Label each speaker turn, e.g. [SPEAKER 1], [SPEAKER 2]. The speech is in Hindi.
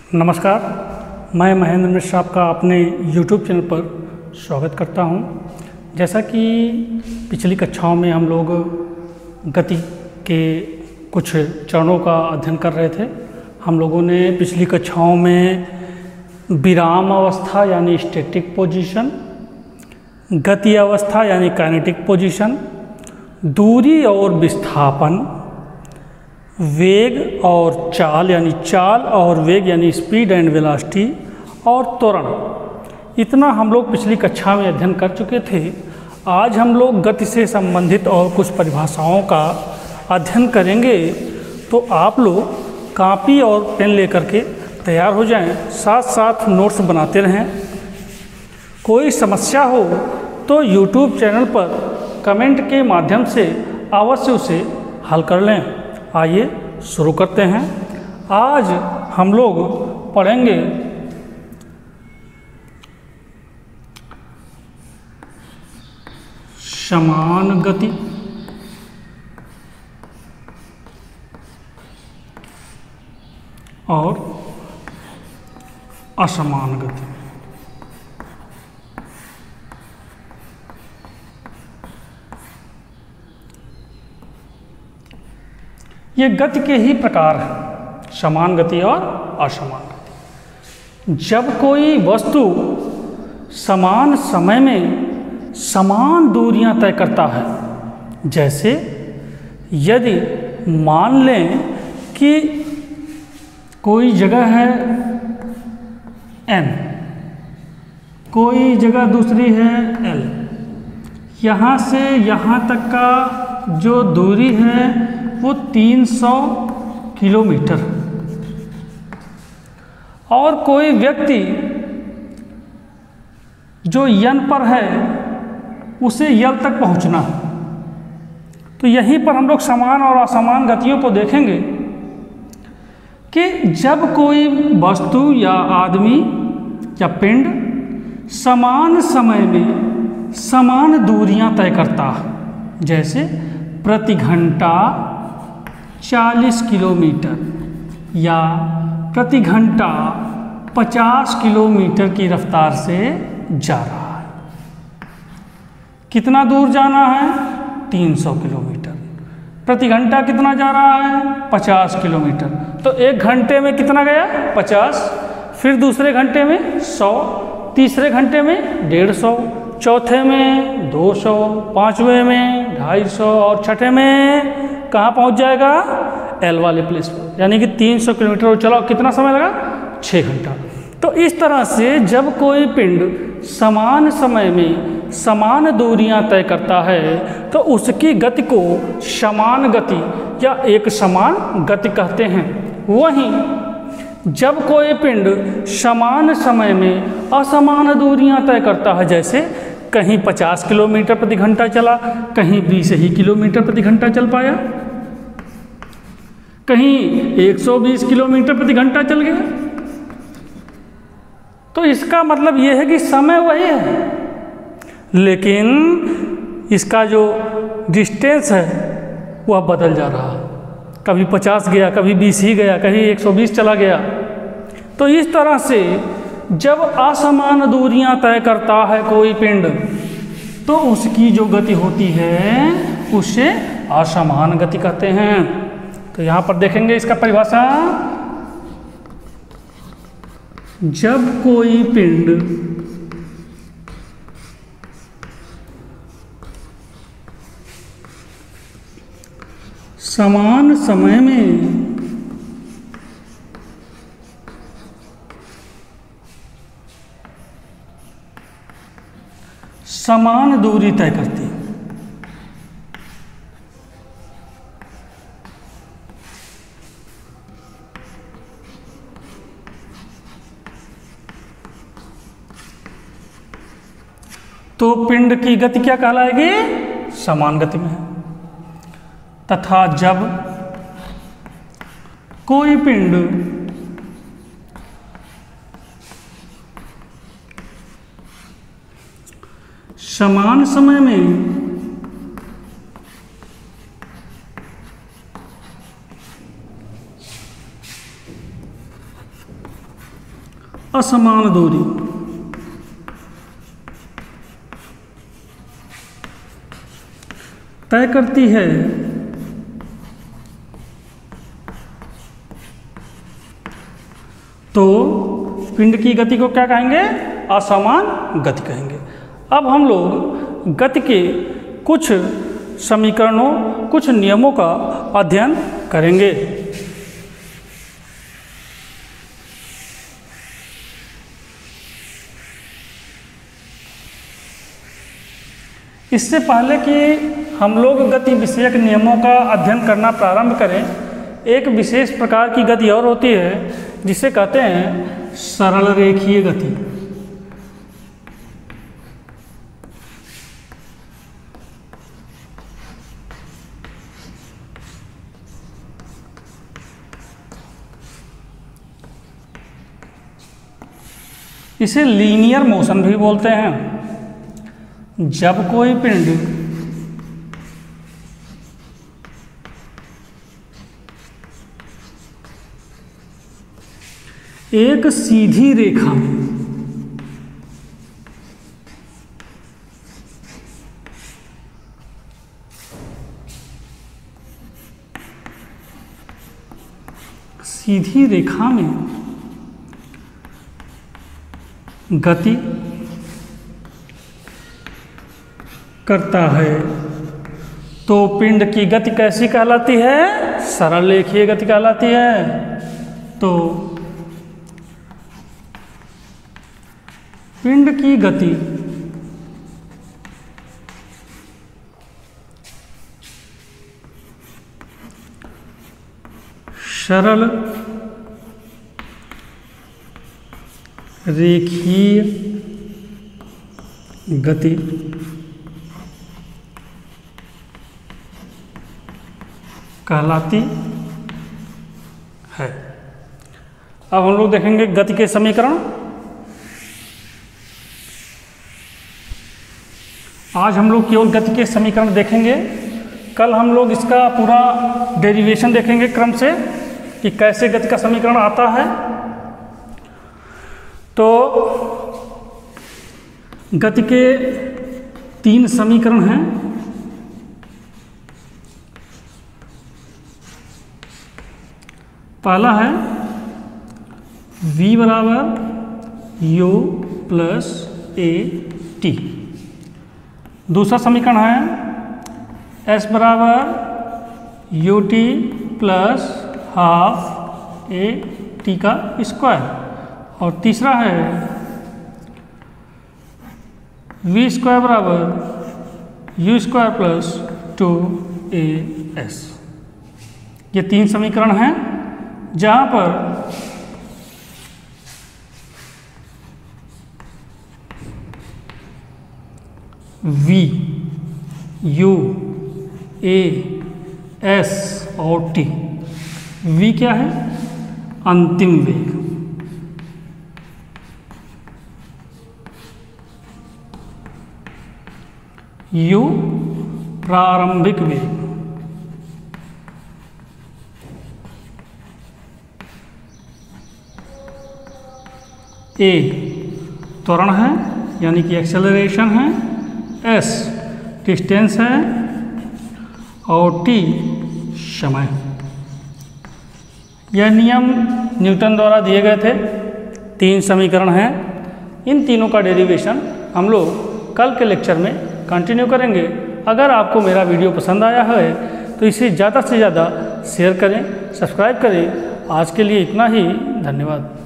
[SPEAKER 1] नमस्कार, मैं महेंद्र मिश्र आपका अपने YouTube चैनल पर स्वागत करता हूं। जैसा कि पिछली कक्षाओं में हम लोग गति के कुछ चरणों का अध्ययन कर रहे थे। हम लोगों ने पिछली कक्षाओं में विराम अवस्था यानी स्टैटिक पोजीशन, गति अवस्था यानी काइनेटिक पोजीशन, दूरी और विस्थापन, वेग और चाल यानी चाल और वेग यानी स्पीड एंड वेलोसिटी और त्वरण, इतना हम लोग पिछली कक्षा में अध्ययन कर चुके थे। आज हम लोग गति से संबंधित और कुछ परिभाषाओं का अध्ययन करेंगे। तो आप लोग कॉपी और पेन लेकर के तैयार हो जाएं, साथ साथ नोट्स बनाते रहें। कोई समस्या हो तो YouTube चैनल पर कमेंट के माध्यम से अवश्य उसे हल कर लें। आइए शुरू करते हैं। आज हम लोग पढ़ेंगे समान गति और असमान गति। ये गति के ही प्रकार हैं, समान गति और असमान गति। जब कोई वस्तु समान समय में समान दूरियां तय करता है, जैसे यदि मान लें कि कोई जगह है n, कोई जगह दूसरी है l, यहाँ से यहाँ तक का जो दूरी है वो 300 किलोमीटर, और कोई व्यक्ति जो यन पर है उसे यल तक पहुंचना। तो यहीं पर हम लोग समान और असमान गतियों को देखेंगे कि जब कोई वस्तु या आदमी या पिंड समान समय में समान दूरियां तय करता है, जैसे प्रति घंटा 40 किलोमीटर या प्रति घंटा 50 किलोमीटर की रफ्तार से जा रहा है। कितना दूर जाना है? 300 किलोमीटर। प्रति घंटा कितना जा रहा है? 50 किलोमीटर। तो एक घंटे में कितना गया? 50। फिर दूसरे घंटे में 100, तीसरे घंटे में 150, चौथे में 200, पाँचवें में 250 और छठे में कहाँ पहुँच जाएगा? एल वाले प्लेस पर। यानी कि 300 किलोमीटर और चलाओ, कितना समय लगा? 6 घंटा। तो इस तरह से जब कोई पिंड समान समय में समान दूरियां तय करता है तो उसकी गति को समान गति या एक समान गति कहते हैं। वहीं जब कोई पिंड समान समय में असमान दूरियां तय करता है, जैसे कहीं 50 किलोमीटर प्रति घंटा चला, कहीं 20 ही किलोमीटर प्रति घंटा चल पाया, कहीं 120 किलोमीटर प्रति घंटा चल गया, तो इसका मतलब यह है कि समय वही है, लेकिन इसका जो डिस्टेंस है वह बदल जा रहा है। कभी 50 गया, कभी 20 ही गया, कहीं 120 चला गया। तो इस तरह से जब असमान दूरियां तय करता है कोई पिंड, तो उसकी जो गति होती है उसे असमान गति कहते हैं। तो यहाँ पर देखेंगे इसका परिभाषा। जब कोई पिंड समान समय में समान दूरी तय करती है, तो पिंड की गति क्या कहलाएगी? समान गति में है। तथा जब कोई पिंड समान समय में असमान दूरी तय करती है तो पिंड की गति को क्या कहेंगे? असमान गति कहेंगे। अब हम लोग गति के कुछ समीकरणों, कुछ नियमों का अध्ययन करेंगे। इससे पहले कि हम लोग गति विषयक नियमों का अध्ययन करना प्रारंभ करें, एक विशेष प्रकार की गति और होती है जिसे कहते हैं सरल रेखीय गति। इसे लीनियर मोशन भी बोलते हैं। जब कोई पिंड एक सीधी रेखा में गति करता है तो पिंड की गति कैसी कहलाती है? सरल रेखीय गति कहलाती है। तो पिंड की गति सरल रेखीय गति कहलाती है। अब हम लोग देखेंगे गति के समीकरण। आज हम लोग केवल गति के समीकरण देखेंगे। कल हम लोग इसका पूरा डेरिवेशन देखेंगे क्रम से कि कैसे गति का समीकरण आता है। तो गति के 3 समीकरण हैं। पहला है v बराबर u प्लस ए टी। दूसरा समीकरण है s बराबर U T plus half A T का स्क्वायर। और तीसरा है v स्क्वायर बराबर यू स्क्वायर प्लस 2as। ये 3 समीकरण हैं जहाँ पर v, u, a, s और t। v क्या है? अंतिम वेग। u प्रारंभिक वेग। a त्वरण है यानी कि एक्सेलरेशन है, s डिस्टेंस है और t समय। यह नियम न्यूटन द्वारा दिए गए थे। 3 समीकरण हैं। इन तीनों का डेरिवेशन हम लोग कल के लेक्चर में कंटिन्यू करेंगे। अगर आपको मेरा वीडियो पसंद आया है तो इसे ज़्यादा से ज़्यादा शेयर करें, सब्सक्राइब करें। आज के लिए इतना ही। धन्यवाद।